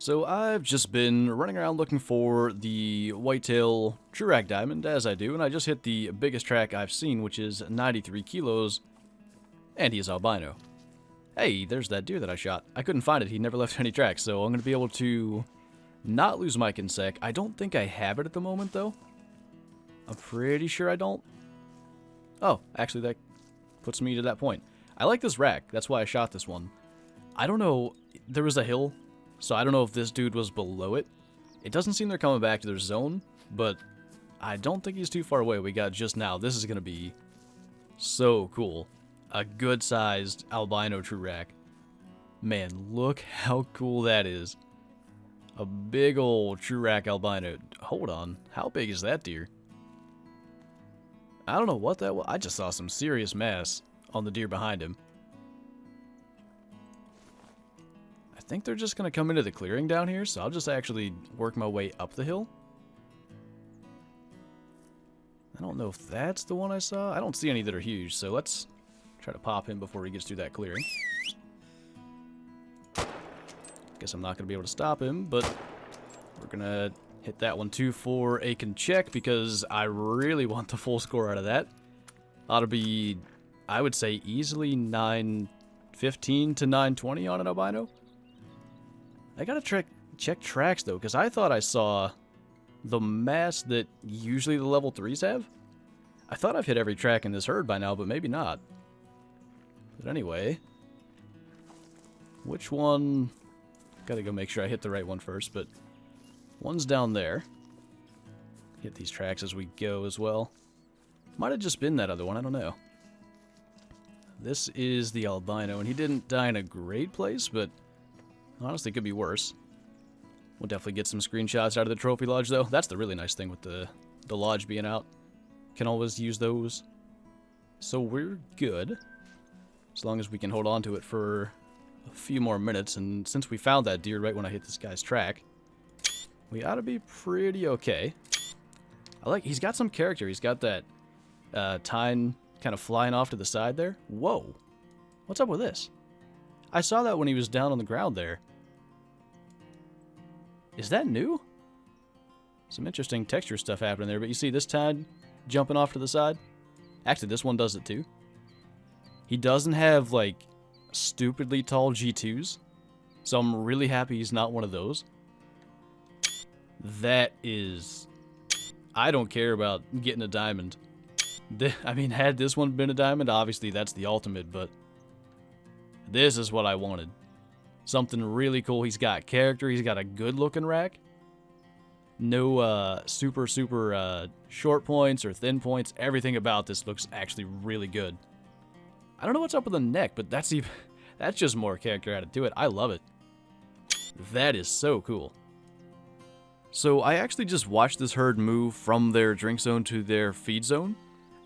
So I've just been running around looking for the Whitetail TruRAC diamond, as I do, and I just hit the biggest track I've seen, which is 93 kilos, and he is albino. Hey, there's that deer that I shot. I couldn't find it. He never left any tracks, so I'm going to be able to not lose my consec. I don't think I have it at the moment, though. I'm pretty sure I don't. Oh, actually, that puts me to that point. I like this rack. That's why I shot this one. I don't know. There was a hill, so I don't know if this dude was below it. It doesn't seem they're coming back to their zone, but I don't think he's too far away. We got just now. This is going to be so cool. A good-sized albino TruRAC. Man, look how cool that is. A big old TruRAC albino. Hold on. How big is that deer? I don't know what that was. I just saw some serious mass on the deer behind him. I think they're just going to come into the clearing down here, so I'll just actually work my way up the hill. I don't know if that's the one I saw. I don't see any that are huge, so let's try to pop him before he gets through that clearing. Guess I'm not going to be able to stop him, but we're going to hit that one too for a check because I really want the full score out of that. Ought to be, I would say, easily 915 to 920 on an albino. I gotta check tracks though, because I thought I saw the mass that usually the level 3s have. I thought I've hit every track in this herd by now, but maybe not. But anyway, which one? Gotta go make sure I hit the right one first, but one's down there. Hit these tracks as we go as well. Might have just been that other one, I don't know. This is the albino, and he didn't die in a great place, but honestly, could be worse. We'll definitely get some screenshots out of the trophy lodge, though. That's the really nice thing with the lodge being out. Can always use those. So we're good. As long as we can hold on to it for a few more minutes. And since we found that deer right when I hit this guy's track, we ought to be pretty okay. He's got some character. He's got that tine kind of flying off to the side there. Whoa. What's up with this? I saw that when he was down on the ground there. Is that new? Some interesting texture stuff happening there, but you see this tide jumping off to the side? Actually, this one does it too. He doesn't have, like, stupidly tall G2s, so I'm really happy he's not one of those. That is... I don't care about getting a diamond. I mean, had this one been a diamond, obviously that's the ultimate, but this is what I wanted. Something really cool. He's got character. He's got a good-looking rack. No super short points or thin points. Everything about this looks actually really good. I don't know what's up with the neck, but that's just more character added to it. I love it. That is so cool. So I actually just watched this herd move from their drink zone to their feed zone,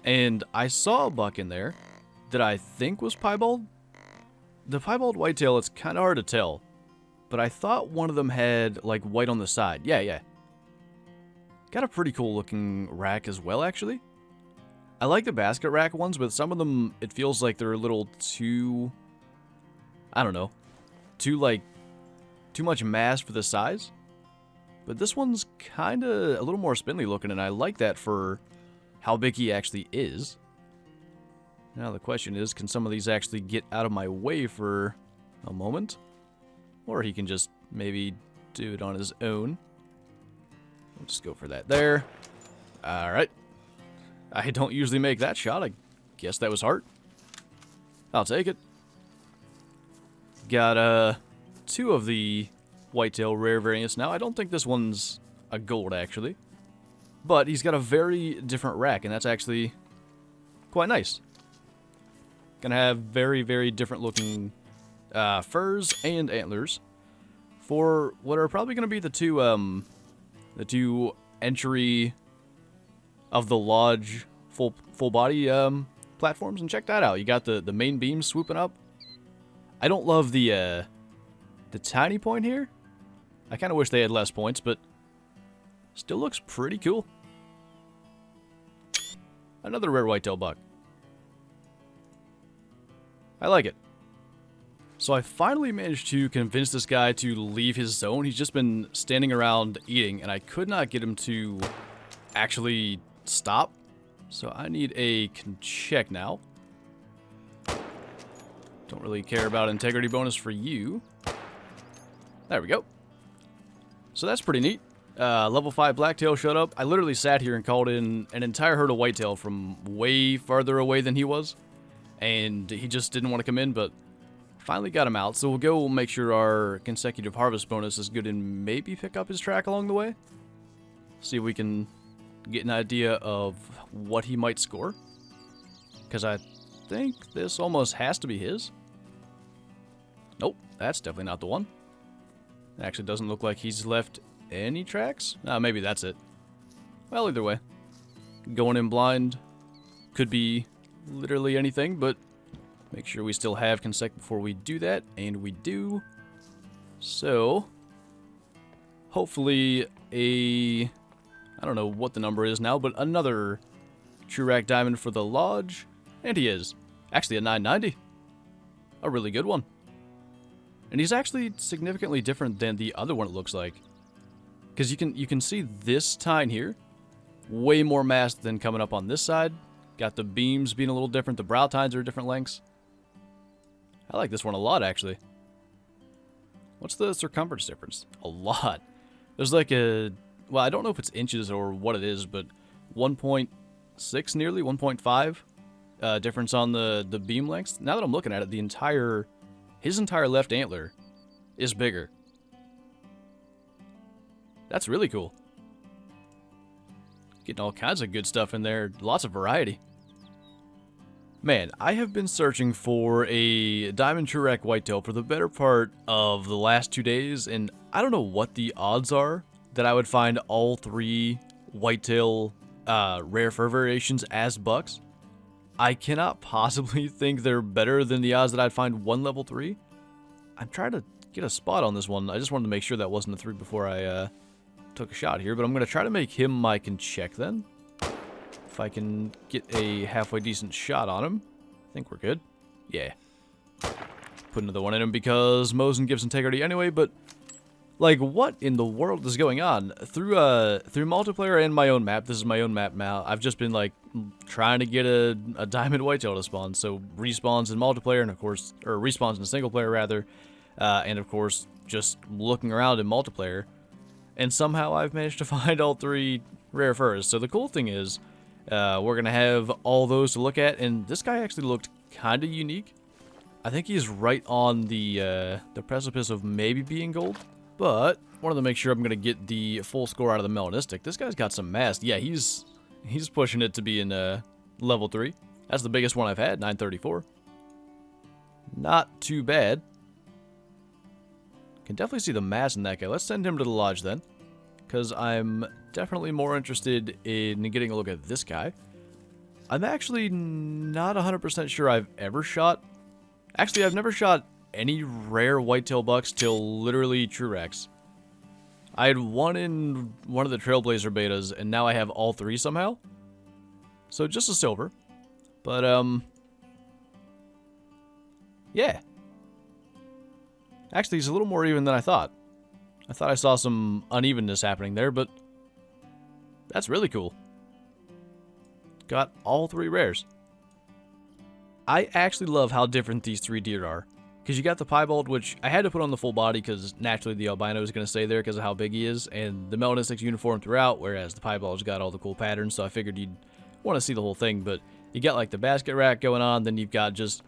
and I saw a buck in there that I think was piebald. The piebald whitetail, it's kind of hard to tell, but I thought one of them had, like, white on the side. Yeah. Got a pretty cool looking rack as well, actually. I like the basket rack ones, but some of them, it feels like they're a little too, I don't know, too much mass for the size. But this one's kind of a little more spindly looking, and I like that for how big he actually is. Now the question is, can some of these actually get out of my way for a moment? Or he can just maybe do it on his own. We'll just go for that there. Alright. I don't usually make that shot. I guess that was heart. I'll take it. Got two of the whitetail rare variants now. I don't think this one's a gold, actually. But he's got a very different rack, and that's actually quite nice. Gonna have very, very different looking furs and antlers for what are probably gonna be the two entry of the lodge full body platforms. And check that out. You got the main beam swooping up. I don't love the tiny point here. I kind of wish they had less points, but still looks pretty cool. Another rare whitetail buck. I like it. So I finally managed to convince this guy to leave his zone. He's just been standing around eating, and I could not get him to actually stop. So I need a check now. Don't really care about integrity bonus for you. There we go. So that's pretty neat. Level 5 blacktail showed up. I literally sat here and called in an entire herd of whitetail from way farther away than he was. And he just didn't want to come in, but finally got him out. So we'll go make sure our consecutive harvest bonus is good and maybe pick up his track along the way. See if we can get an idea of what he might score. Because I think this almost has to be his. Nope, that's definitely not the one. It actually doesn't look like he's left any tracks. Maybe that's it. Well, either way. Going in blind could be literally anything, but make sure we still have consec before we do that, and we do. So, hopefully I don't know what the number is now, but another TruRAC diamond for the lodge, and he is. Actually a 990. A really good one. And he's actually significantly different than the other one, it looks like. Because you can see this tine here, way more masked than coming up on this side. Got the beams being a little different, the brow tines are different lengths. I like this one a lot, actually. What's the circumference difference? A lot. There's like a, well, I don't know if it's inches or what it is, but 1.6 nearly, 1.5 difference on the beam lengths. Now that I'm looking at it, his entire left antler is bigger. That's really cool. Getting all kinds of good stuff in there. Lots of variety. Man, I have been searching for a diamond TruRAC whitetail for the better part of the last 2 days, and I don't know what the odds are that I would find all 3 whitetail rare fur variations as bucks. I cannot possibly think they're better than the odds that I'd find 1 level 3. I'm trying to get a spot on this one. I just wanted to make sure that wasn't a 3 before I took a shot here, but I'm going to try to make him my check then. If I can get a halfway decent shot on him. I think we're good. Yeah. Put another one in him because Mosin gives integrity anyway, but like, what in the world is going on? Through multiplayer and my own map, this is my own map now, I've just been like trying to get a diamond whitetail to spawn. So respawns in multiplayer and of course, or respawns in single player rather, and of course just looking around in multiplayer. And somehow I've managed to find all 3 rare furs. So the cool thing is, we're going to have all those to look at, and this guy actually looked kind of unique. I think he's right on the precipice of maybe being gold, but wanted to make sure I'm going to get the full score out of the melanistic. This guy's got some mass. Yeah, he's pushing it to be in level 3. That's the biggest one I've had, 934. Not too bad. Can definitely see the mass in that guy. Let's send him to the lodge then, because I'm definitely more interested in getting a look at this guy. I'm actually not 100% sure I've ever shot. Actually, I've never shot any rare whitetail bucks till literally TruRACs. I had one in one of the Trailblazer betas, and now I have all 3 somehow. So just a silver. But, yeah. Actually, he's a little more even than I thought. I thought I saw some unevenness happening there, but that's really cool. Got all 3 rares. I actually love how different these 3 deer are. Because you got the piebald, which I had to put on the full body because naturally the albino is going to stay there because of how big he is. And the melanistic's uniform throughout, whereas the piebald's got all the cool patterns. So I figured you'd want to see the whole thing. But you got like the basket rack going on. Then you've got just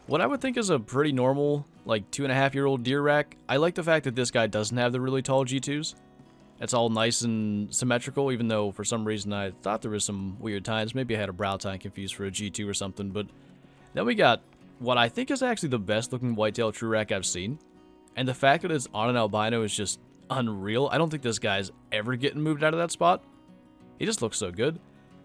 what I would think is a pretty normal, like 2.5-year-old deer rack. I like the fact that this guy doesn't have the really tall G2s. It's all nice and symmetrical, even though for some reason I thought there was some weird tines. Maybe I had a brow tine confused for a G2 or something. But then we got what I think is actually the best looking whitetail TruRAC I've seen. And the fact that it's on an albino is just unreal. I don't think this guy's ever getting moved out of that spot. He just looks so good.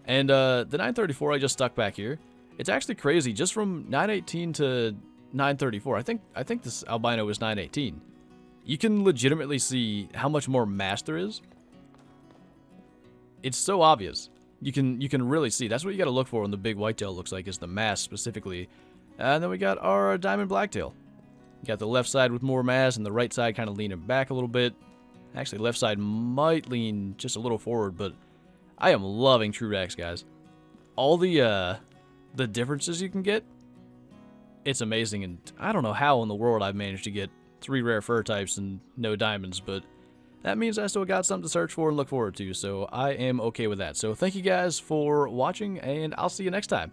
And the 934 I just stuck back here. It's actually crazy. Just from 918 to 934. I think this albino is 918. You can legitimately see how much more mass there is. It's so obvious. You can really see. That's what you got to look for when the big whitetail looks like, is the mass specifically. And then we got our diamond blacktail. You got the left side with more mass and the right side kind of leaning back a little bit. Actually, left side might lean just a little forward, but I am loving TruRACs, guys. All the differences you can get, it's amazing, and I don't know how in the world I've managed to get 3 rare fur types and no diamonds, but that means I still got something to search for and look forward to, so I am okay with that. So thank you guys for watching, and I'll see you next time.